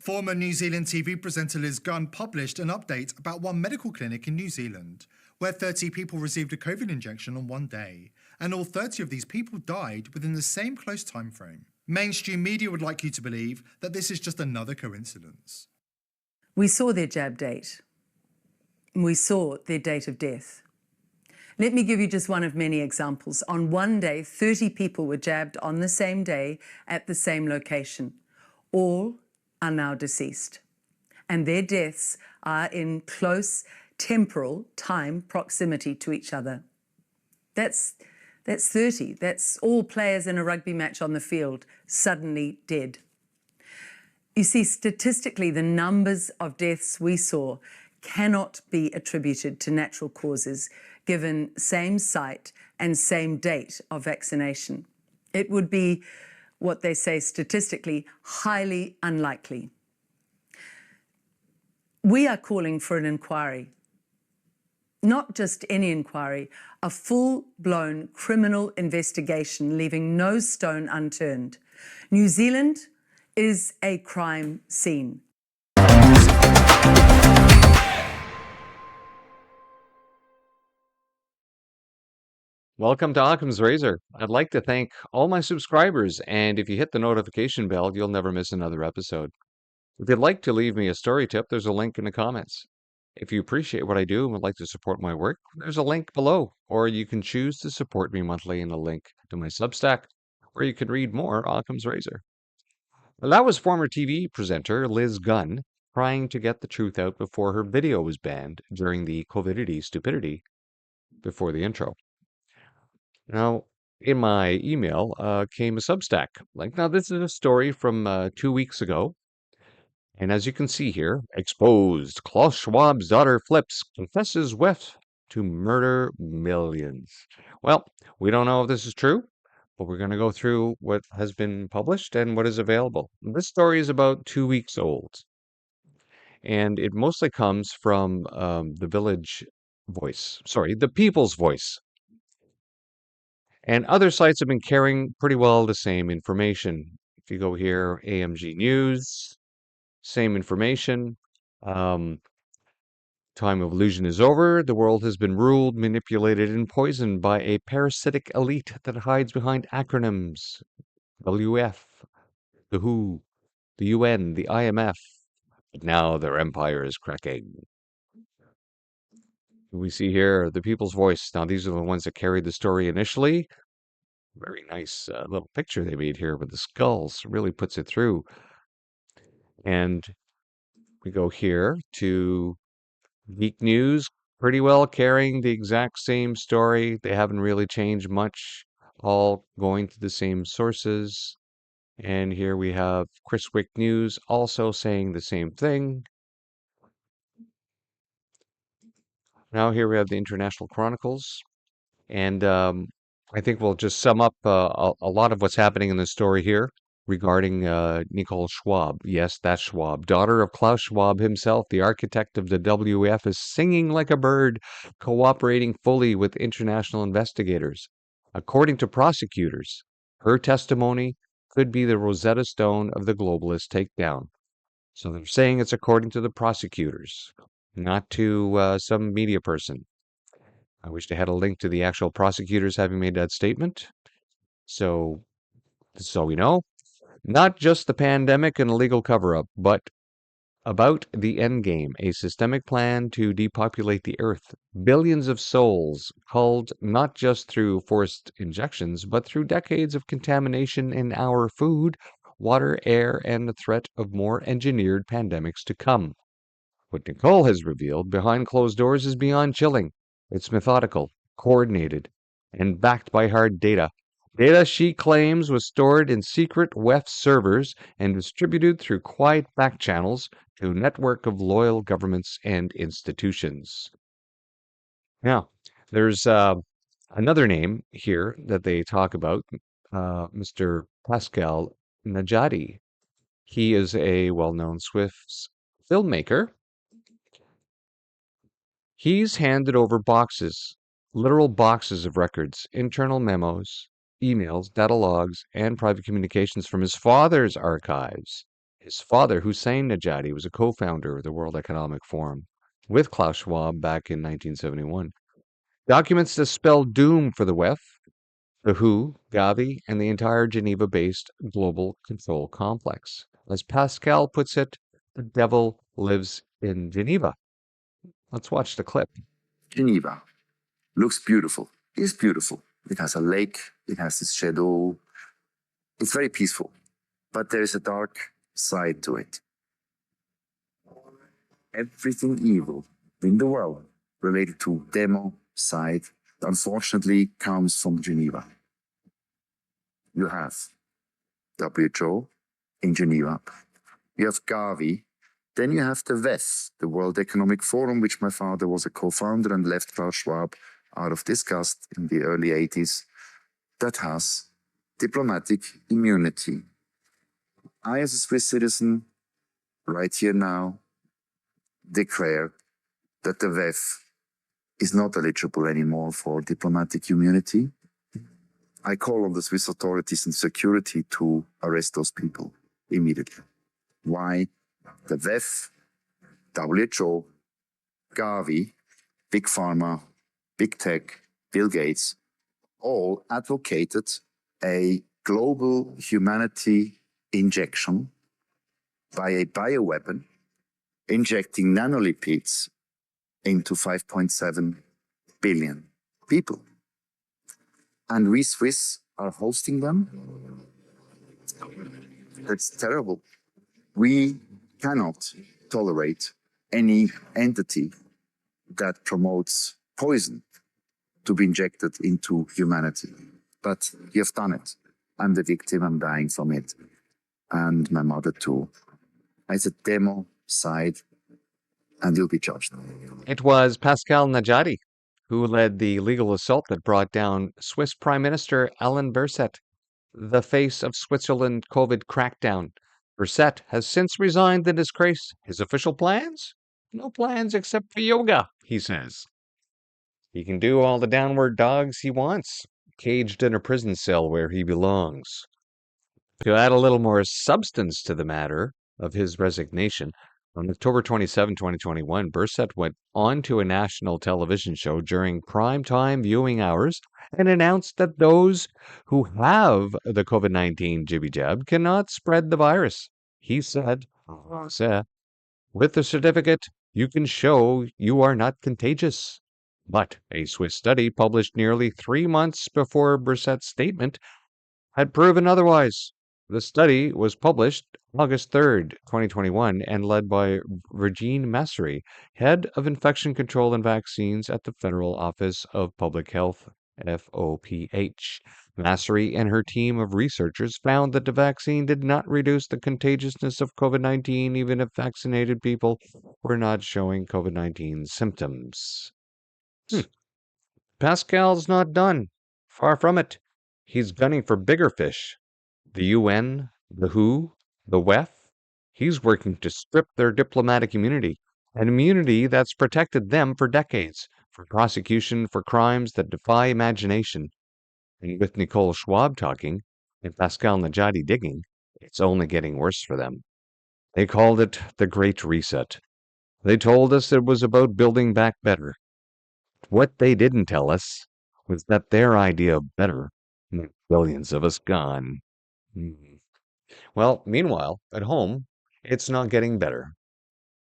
Former New Zealand TV presenter Liz Gunn published an update about one medical clinic in New Zealand, where 30 people received a COVID injection on one day, and all 30 of these people died within the same close time frame. Mainstream media would like you to believe that this is just another coincidence. We saw their jab date. We saw their date of death. Let me give you just one of many examples. On one day, 30 people were jabbed on the same day at the same location. All are now deceased, and their deaths are in close temporal time proximity to each other. That's 30. That's all players in a rugby match on the field suddenly dead. You see, statistically, the numbers of deaths we saw cannot be attributed to natural causes given same site and same date of vaccination. It would be what they say statistically highly unlikely. We are calling for an inquiry. Not just any inquiry, a full-blown criminal investigation leaving no stone unturned. New Zealand is a crime scene. Welcome to Occam's Razor. I'd like to thank all my subscribers, and if you hit the notification bell, you'll never miss another episode. If you'd like to leave me a story tip, there's a link in the comments. If you appreciate what I do and would like to support my work, there's a link below, or you can choose to support me monthly in a link to my Substack, where you can read more Occam's Razor. Well, that was former TV presenter Liz Gunn trying to get the truth out before her video was banned during the Covidity Stupidity before the intro. Now, in my email came a Substack. Now this is a story from 2 weeks ago. And as you can see here, exposed. Klaus Schwab's daughter flips, confesses wife to murder millions. Well, we don't know if this is true, but we're going to go through what has been published and what is available. This story is about 2 weeks old. And it mostly comes from the People's Voice. And other sites have been carrying pretty well the same information. If you go here, AMG News, same information. Time of illusion is over. The world has been ruled, manipulated, and poisoned by a parasitic elite that hides behind acronyms. WF, the WHO, the UN, the IMF. But now their empire is cracking. We see here the People's Voice. Now these are the ones that carried the story initially. Very nice little picture they made here with the skulls. Really puts it through. And we go here to Geek News, pretty well carrying the exact same story. They haven't really changed much, all going to the same sources. And here we have Chiswick News also saying the same thing. Now here we have the International Chronicles. And I think we'll just sum up a lot of what's happening in the story here regarding Nicole Schwab. Yes, that's Schwab. Daughter of Klaus Schwab himself, the architect of the WF, is singing like a bird, cooperating fully with international investigators. According to prosecutors, her testimony could be the Rosetta Stone of the globalist takedown. So they're saying it's according to the prosecutors, not to some media person. I wish they had a link to the actual prosecutors having made that statement. So this is all we know. Not just the pandemic and illegal cover-up, but about the endgame, a systemic plan to depopulate the earth. Billions of souls culled not just through forced injections, but through decades of contamination in our food, water, air, and the threat of more engineered pandemics to come. What Nicole has revealed behind closed doors is beyond chilling. It's methodical, coordinated, and backed by hard data. Data she claims was stored in secret WEF servers and distributed through quiet back channels to a network of loyal governments and institutions. Now, there's another name here that they talk about, Mr. Pascal Najadi. He is a well-known Swiss filmmaker. He's handed over boxes, literal boxes of records, internal memos, emails, data logs, and private communications from his father's archives. His father, Hussein Najati, was a co-founder of the World Economic Forum with Klaus Schwab back in 1971. Documents that spell doom for the WEF, the WHO, GAVI, and the entire Geneva-based global control complex. As Pascal puts it, the devil lives in Geneva. Let's watch the clip. Geneva looks beautiful. It's beautiful. It has a lake. It has this shadow. It's very peaceful. But there is a dark side to it. Everything evil in the world related to democide, unfortunately, comes from Geneva. You have WHO in Geneva. You have GAVI. Then you have the WEF, the World Economic Forum, which my father was a co-founder and left Klaus Schwab out of disgust in the early 80s, that has diplomatic immunity. I, as a Swiss citizen, right here now, declare that the WEF is not eligible anymore for diplomatic immunity. I call on the Swiss authorities and security to arrest those people immediately. Why? The WEF, WHO, GAVI, Big Pharma, Big Tech, Bill Gates, all advocated a global humanity injection by a bioweapon, injecting nanolipids into 5.7 billion people. And we Swiss are hosting them? That's terrible. We cannot tolerate any entity that promotes poison to be injected into humanity. But you have done it. I'm the victim, I'm dying from it. And my mother too. It's a democide, and you'll be judged. It was Pascal Najati who led the legal assault that brought down Swiss Prime Minister Alain Berset, the face of Switzerland COVID crackdown. Berset has since resigned in disgrace. His official plans? No plans except for yoga, he says. He can do all the downward dogs he wants, caged in a prison cell where he belongs. To add a little more substance to the matter of his resignation, on October 27, 2021, Berset went on to a national television show during prime time viewing hours and announced that those who have the COVID-19 jibby jab cannot spread the virus. He said, with the certificate, you can show you are not contagious. But a Swiss study published nearly 3 months before Berset's statement had proven otherwise. The study was published August 3rd, 2021, and led by Virginie Massery, head of infection control and vaccines at the Federal Office of Public Health, FOPH. Massery and her team of researchers found that the vaccine did not reduce the contagiousness of COVID-19, even if vaccinated people were not showing COVID-19 symptoms. Pascal's not done. Far from it. He's gunning for bigger fish. The UN, the WHO, the WEF. He's working to strip their diplomatic immunity, an immunity that's protected them for decades, for prosecution for crimes that defy imagination. And with Nicole Schwab talking and Pascal Najati digging, it's only getting worse for them. They called it the Great Reset. They told us it was about building back better. What they didn't tell us was that their idea of better meant billions of us gone. Well, meanwhile, at home, it's not getting better.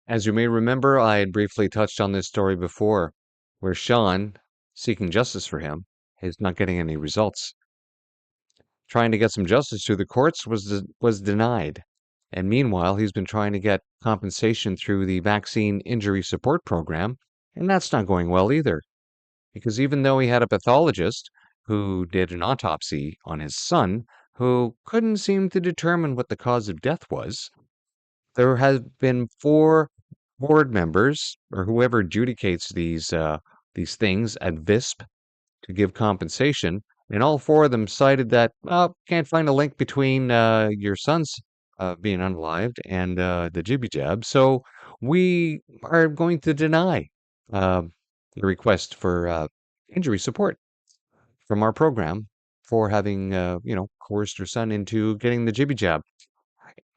As you may remember, I had briefly touched on this story before, where Sean, seeking justice for him, is not getting any results. Trying to get some justice through the courts was denied. And meanwhile, he's been trying to get compensation through the Vaccine Injury Support Program, and that's not going well either. Because even though he had a pathologist who did an autopsy on his son, who couldn't seem to determine what the cause of death was, there have been 4 board members, or whoever adjudicates these things at VISP to give compensation, and all 4 of them cited that, can't find a link between your son's being unalived and the jibby jab, so we are going to deny the request for injury support from our program for having, coerced her son into getting the jibby jab.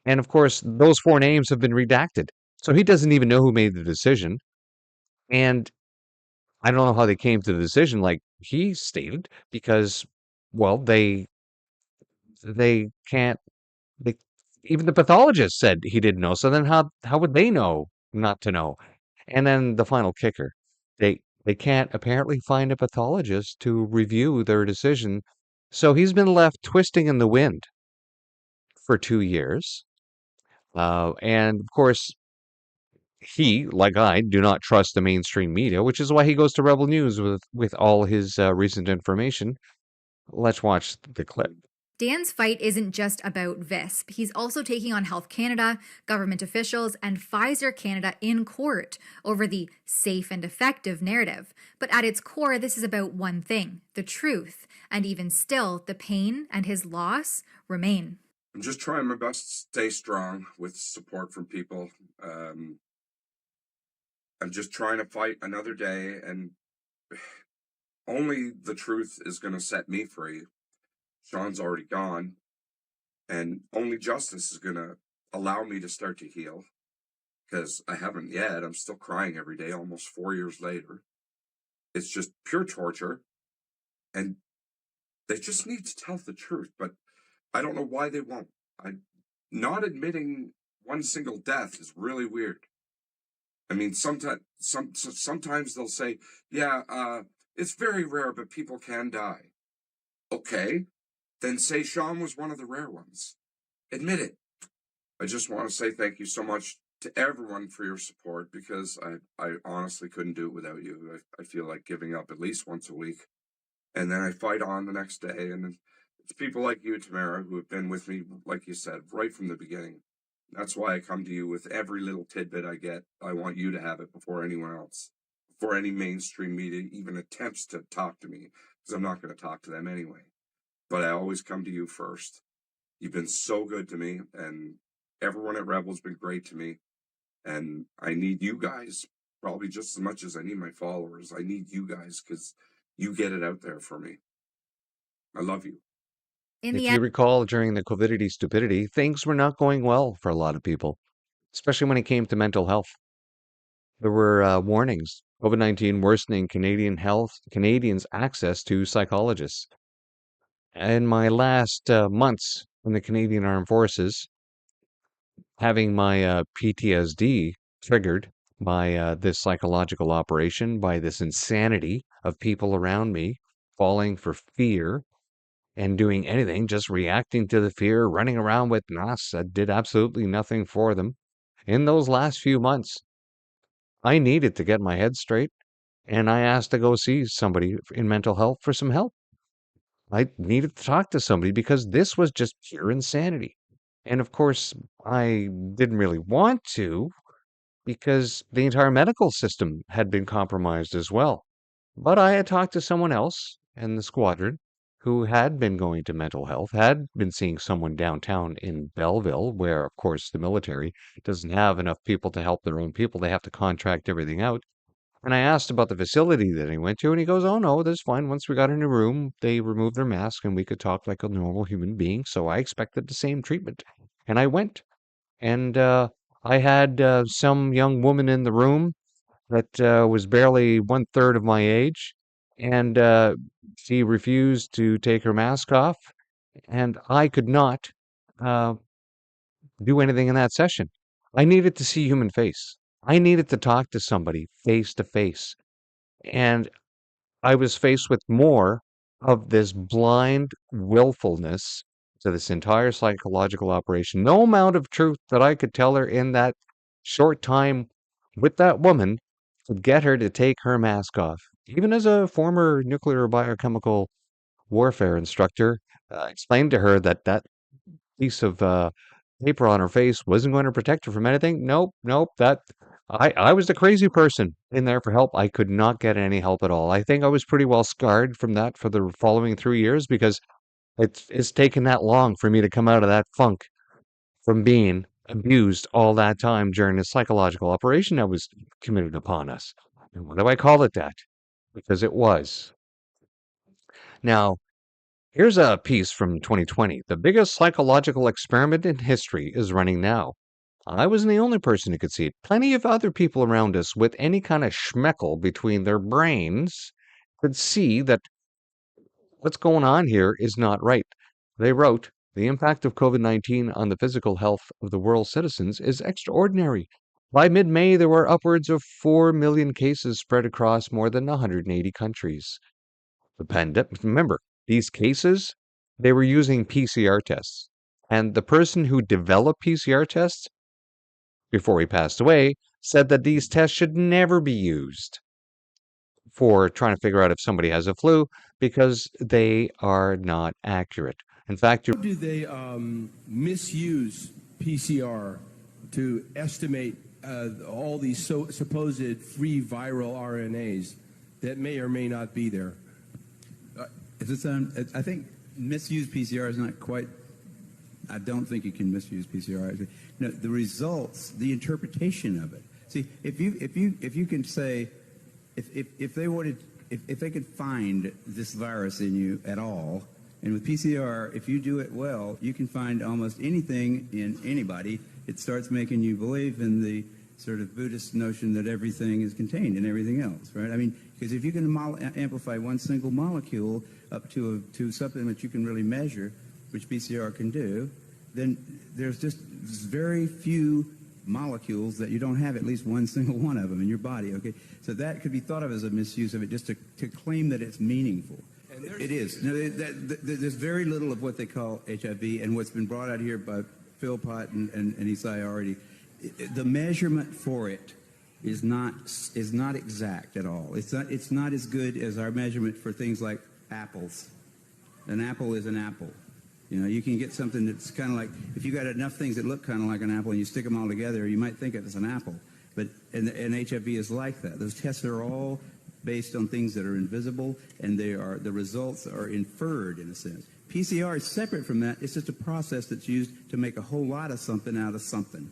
And of course, those 4 names have been redacted. So he doesn't even know who made the decision. And I don't know how they came to the decision, like he stated, because, well, they can't. They, even the pathologist said he didn't know. So then how would they know not to know? And then the final kicker, they can't apparently find a pathologist to review their decision. So he's been left twisting in the wind for 2 years. And of course, he, like I, do not trust the mainstream media, which is why he goes to Rebel News with all his recent information. Let's watch the clip. Dan's fight isn't just about VISP. He's also taking on Health Canada, government officials, and Pfizer Canada in court over the safe and effective narrative. But at its core, this is about one thing, the truth. And even still, the pain and his loss remain. I'm just trying my best to stay strong with support from people. I'm just trying to fight another day, and only the truth is going to set me free. Sean's already gone, and only justice is going to allow me to start to heal, because I haven't yet. I'm still crying every day, almost 4 years later. It's just pure torture, and they just need to tell the truth, but I don't know why they won't. Not admitting one single death is really weird. I mean, sometimes they'll say, yeah, it's very rare, but people can die. Okay, then say Sean was one of the rare ones. Admit it. I just want to say thank you so much to everyone for your support, because I honestly couldn't do it without you. I feel like giving up at least once a week. And then I fight on the next day. And it's people like you, Tamara, who have been with me, like you said, right from the beginning. That's why I come to you with every little tidbit I get. I want you to have it before anyone else, before any mainstream media even attempts to talk to me, because I'm not going to talk to them anyway. But I always come to you first. You've been so good to me, and everyone at Rebel's been great to me. And I need you guys probably just as much as I need my followers. I need you guys, because you get it out there for me. I love you. In If the you recall, during the Covidity Stupidity, things were not going well for a lot of people, especially when it came to mental health. There were warnings, COVID-19 worsening Canadians' access to psychologists. In my last months in the Canadian Armed Forces, having my PTSD triggered by this psychological operation, by this insanity of people around me falling for fear and doing anything, just reacting to the fear, running around with masks that did absolutely nothing for them. In those last few months, I needed to get my head straight, and I asked to go see somebody in mental health for some help. I needed to talk to somebody because this was just pure insanity. And of course, I didn't really want to, because the entire medical system had been compromised as well. But I had talked to someone else in the squadron who had been going to mental health, had been seeing someone downtown in Belleville, where, of course, the military doesn't have enough people to help their own people. They have to contract everything out. And I asked about the facility that he went to, and he goes, "Oh, no, that's fine. Once we got in a room, they removed their mask and we could talk like a normal human being. So I expected the same treatment." And I went, and I had some young woman in the room that was barely 1/3 of my age, and she refused to take her mask off, and I could not uh, do anything in that session. I needed to see human face. I needed to talk to somebody face to face, and I was faced with more of this blind willfulness to this entire psychological operation. No amount of truth that I could tell her in that short time with that woman could get her to take her mask off. Even as a former nuclear biochemical warfare instructor, I explained to her that that piece of paper on her face wasn't going to protect her from anything. Nope, nope. That I was the crazy person in there for help. I could not get any help at all. I think I was pretty well scarred from that for the following 3 years, because it's taken that long for me to come out of that funk from being abused all that time during the psychological operation that was committed upon us. And why do I call it that? Because it was. Now, Here's a piece from 2020. The biggest psychological experiment in history is running now. I wasn't the only person who could see it. Plenty of other people around us with any kind of schmeckle between their brains could see that what's going on here is not right. They wrote, the impact of COVID-19 on the physical health of the world's citizens is extraordinary. By mid-May, there were upwards of 4 million cases spread across more than 180 countries. The pandemic, remember, these cases, they were using PCR tests. And the person who developed PCR tests before he passed away said that these tests should never be used for trying to figure out if somebody has a flu because they are not accurate. In fact, How do they misuse PCR to estimate all these supposed free viral RNAs that may or may not be there? I think misuse PCR is not quite. I don't think you can misuse PCR. Actually, no, the results, the interpretation of it. See, if you can say, if they could find this virus in you at all, and with PCR, if you do it well, you can find almost anything in anybody. It starts making you believe in the sort of Buddhist notion that everything is contained in everything else, right? I mean, because if you can amplify one single molecule up to something that you can really measure, which PCR can do, then there's just very few molecules that you don't have at least one single one of them in your body, okay? So that could be thought of as a misuse of it, just to claim that it's meaningful. It is. No, there's very little of what they call HIV, and what's been brought out here by Phil Pott and Isai already. The measurement for it is not exact at all. It's not as good as our measurement for things like apples. An apple is an apple. You know, you can get something that's kind of like, if you got enough things that look kind of like an apple and you stick them all together, you might think it's an apple. But and HIV is like that. Those tests are all based on things that are invisible, and the results are inferred in a sense. PCR is separate from that. It's just a process that's used to make a whole lot of something out of something.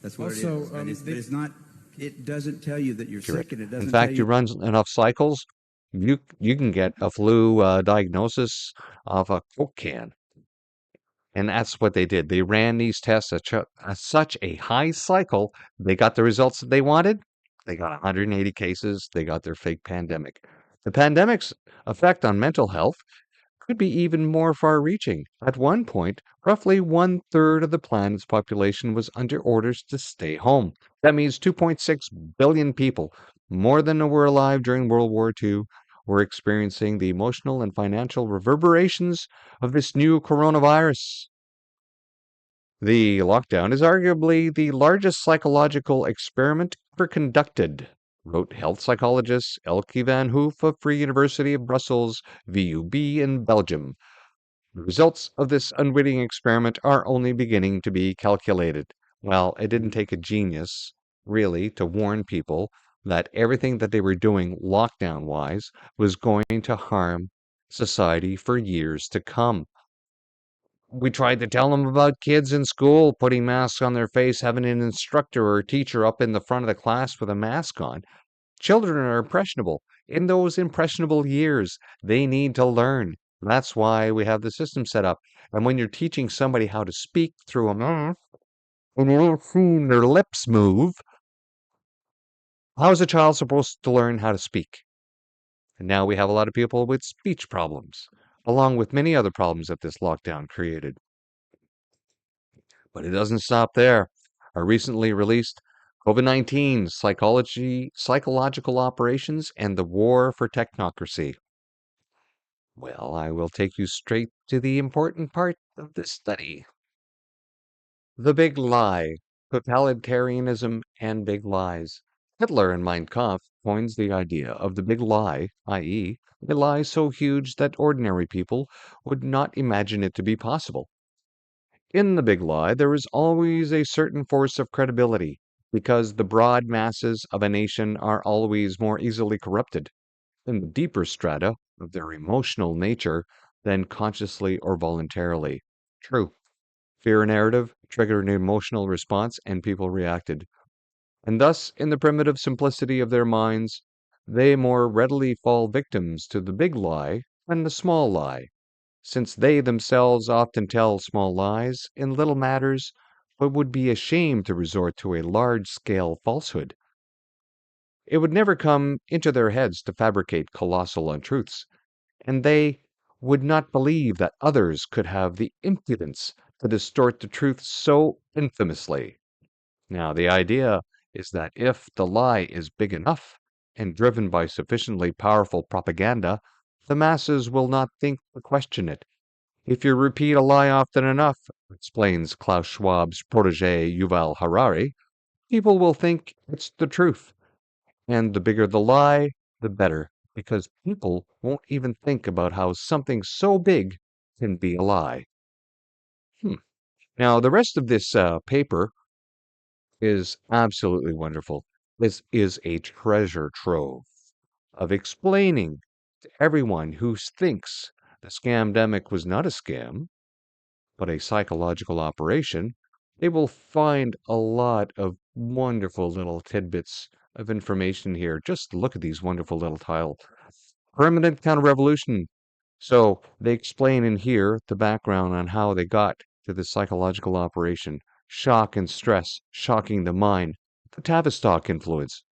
That's what Also, it is. But it's not. It doesn't tell you that you're sick, and it doesn't. in fact, tell you run enough cycles, you can get a flu diagnosis off a Coke can. And that's what they did. They ran these tests at such a high cycle, they got the results that they wanted. They got 180 cases. They got their fake pandemic. The pandemic's effect on mental health could be even more far reaching. At one point, roughly 1/3 of the planet's population was under orders to stay home. That means 2.6 billion people, more than were alive during World War II, were experiencing the emotional and financial reverberations of this new coronavirus. The lockdown is arguably the largest psychological experiment ever conducted, wrote health psychologist Elke van Hoof of Free University of Brussels, VUB in Belgium. The results of this unwitting experiment are only beginning to be calculated. Well, it didn't take a genius, really, to warn people that everything that they were doing lockdown-wise was going to harm society for years to come. We tried to tell them about kids in school putting masks on their face, having an instructor or a teacher up in the front of the class with a mask on. Children are impressionable. In those impressionable years, they need to learn. That's why we have the system set up. And when you're teaching somebody how to speak through a mask, and you're not seeing their lips move, how is a child supposed to learn how to speak? And now we have a lot of people with speech problems, along with many other problems that this lockdown created. But it doesn't stop there. A recently released COVID-19 Psychological Operations and the War for Technocracy. Well, I will take you straight to the important part of this study. The Big Lie, Totalitarianism and Big Lies. Hitler in Mein Kampf coins the idea of the big lie, i.e., a lie so huge that ordinary people would not imagine it to be possible. In the big lie, there is always a certain force of credibility, because the broad masses of a nation are always more easily corrupted in the deeper strata of their emotional nature than consciously or voluntarily. True. Fear narrative triggered an emotional response and people reacted. And thus, in the primitive simplicity of their minds, they more readily fall victims to the big lie than the small lie. since they themselves often tell small lies in little matters, but would be ashamed to resort to a large-scale falsehood. It would never come into their heads to fabricate colossal untruths, and they would not believe that others could have the impudence to distort the truth so infamously. Now, the idea is that if the lie is big enough and driven by sufficiently powerful propaganda, the masses will not think to question it. If you repeat a lie often enough, explains Klaus Schwab's protege Yuval Harari, people will think it's the truth. And the bigger the lie, the better, because people won't even think about how something so big can be a lie. Now, the rest of this paper is absolutely wonderful. This is a treasure trove of explaining to everyone who thinks the scamdemic was not a scam, but a psychological operation. They will find a lot of wonderful little tidbits of information here. Just look at these wonderful little tile. Permanent counter-revolution. So they explain in here the background on how they got to this psychological operation. Shock and stress, shocking the mind. The Tavistock influence.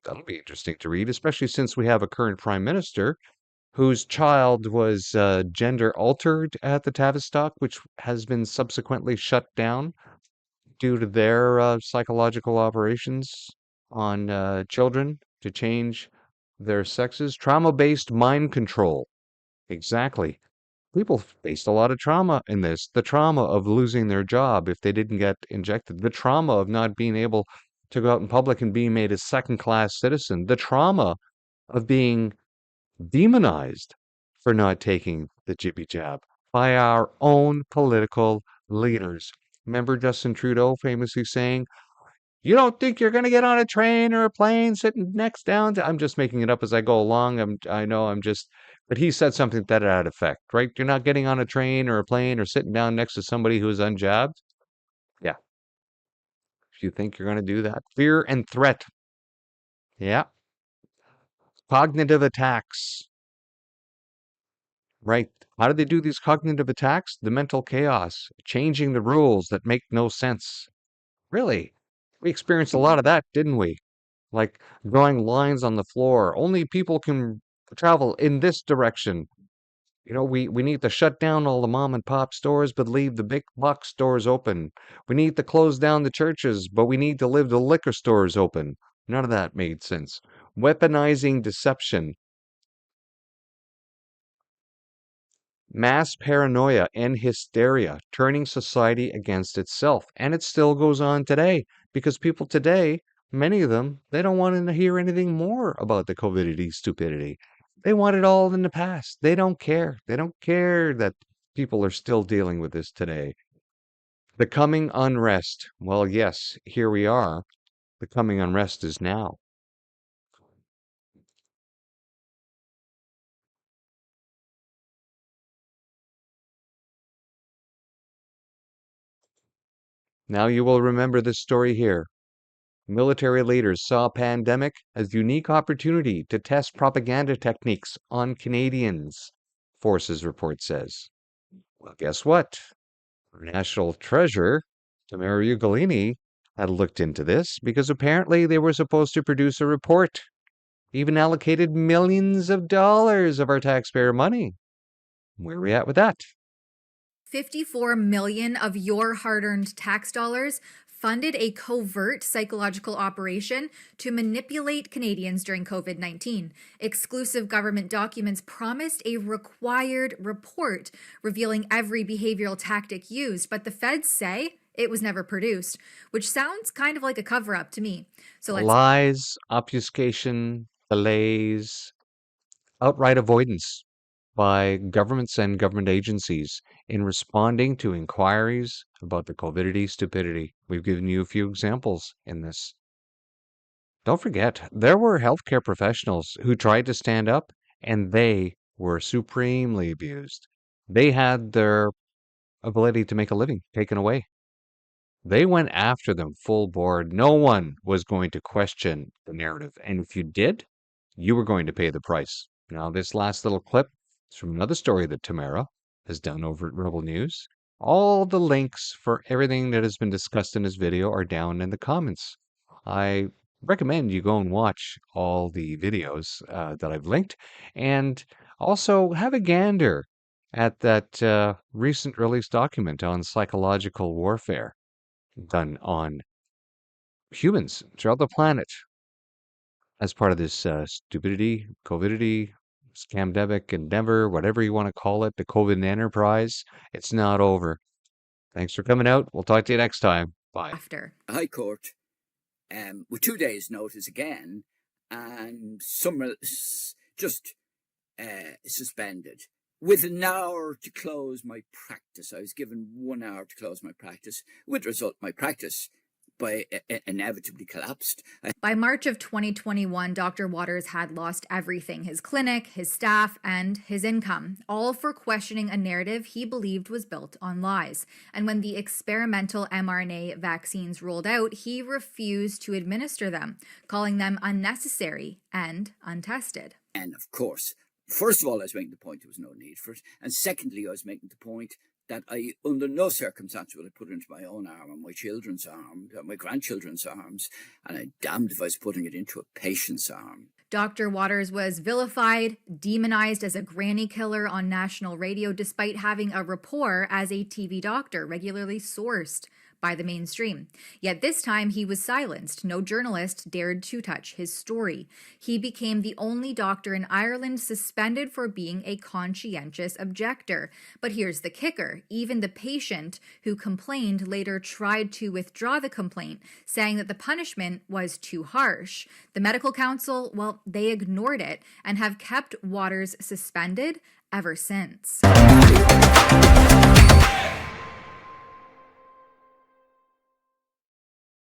That'll be interesting to read, especially since we have a current prime minister whose child was gender altered at the Tavistock, which has been subsequently shut down due to their psychological operations on children to change their sexes. Trauma-based mind control. Exactly. People faced a lot of trauma in this. The trauma of losing their job if they didn't get injected. The trauma of not being able to go out in public and being made a second-class citizen. The trauma of being demonized for not taking the jibby jab by our own political leaders. Remember Justin Trudeau famously saying, "You don't think you're going to get on a train or a plane sitting next down to..." I'm just making it up as I go along. I know I'm just, but he said something to that effect, right? You're not getting on a train or a plane or sitting down next to somebody who's unjabbed. Yeah. If you think you're going to do that, fear and threat. Yeah. Cognitive attacks. Right. How do they do these cognitive attacks? The mental chaos, changing the rules that make no sense. Really? We experienced a lot of that, didn't we? Like drawing lines on the floor. Only people can travel in this direction. You know, we need to shut down all the mom and pop stores, but leave the big box stores open. We need to close down the churches, but we need to leave the liquor stores open. None of that made sense. Weaponizing deception. Mass paranoia and hysteria, turning society against itself. And it still goes on today because people today, many of them, they don't want to hear anything more about the Covidity stupidity. They want it all in the past. They don't care. They don't care that people are still dealing with this today. The coming unrest. Well, yes, here we are. The coming unrest is now. Now you will remember this story here. Military leaders saw pandemic as unique opportunity to test propaganda techniques on Canadians, Forces report says. Well, guess what? Our national treasurer, Tamara Ugolini, had looked into this because apparently they were supposed to produce a report, even allocated millions of dollars of our taxpayer money. Where are we at with that? 54 million of your hard-earned tax dollars funded a covert psychological operation to manipulate Canadians during COVID-19. Exclusive government documents promised a required report revealing every behavioral tactic used, but the feds say it was never produced, which sounds kind of like a cover-up to me. So Lies, obfuscation, delays, outright avoidance by governments and government agencies in responding to inquiries about the Covidity stupidity. We've given you a few examples in this. Don't forget, there were healthcare professionals who tried to stand up and they were supremely abused. They had their ability to make a living taken away. They went after them full board. No one was going to question the narrative. And if you did, you were going to pay the price. Now, this last little clip is from another story that Tamara has done over at Rebel News. All the links for everything that has been discussed in this video are down in the comments. I recommend you go and watch all the videos that I've linked, and also have a gander at that recent release document on psychological warfare done on humans throughout the planet as part of this stupidity, Covidity, scamdemic endeavor, whatever you want to call it, the COVID enterprise. It's not over. Thanks for coming out. We'll talk to you next time. Bye. After. The High Court, with 2 days' notice again, and just suspended. With an hour to close my practice. I was given 1 hour to close my practice, with the result my practice inevitably collapsed. By March of 2021, Dr. Waters had lost everything: his clinic, his staff, and his income, all for questioning a narrative he believed was built on lies. And when the experimental mRNA vaccines rolled out, he refused to administer them, calling them unnecessary and untested. And of course, first of all, I was making the point there was no need for it. And secondly, I was making the point that I, under no circumstance, will I put it into my own arm, or my children's arm, or my grandchildren's arms, and I'm damned if I was putting it into a patient's arm. Dr. Waters was vilified, demonized as a granny killer on national radio, despite having a rapport as a TV doctor regularly sourced by the mainstream. Yet this time he was silenced. No journalist dared to touch his story. He became the only doctor in Ireland suspended for being a conscientious objector. But here's the kicker. Even the patient who complained later tried to withdraw the complaint, saying that the punishment was too harsh. The medical council, well, they ignored it and have kept Waters suspended ever since.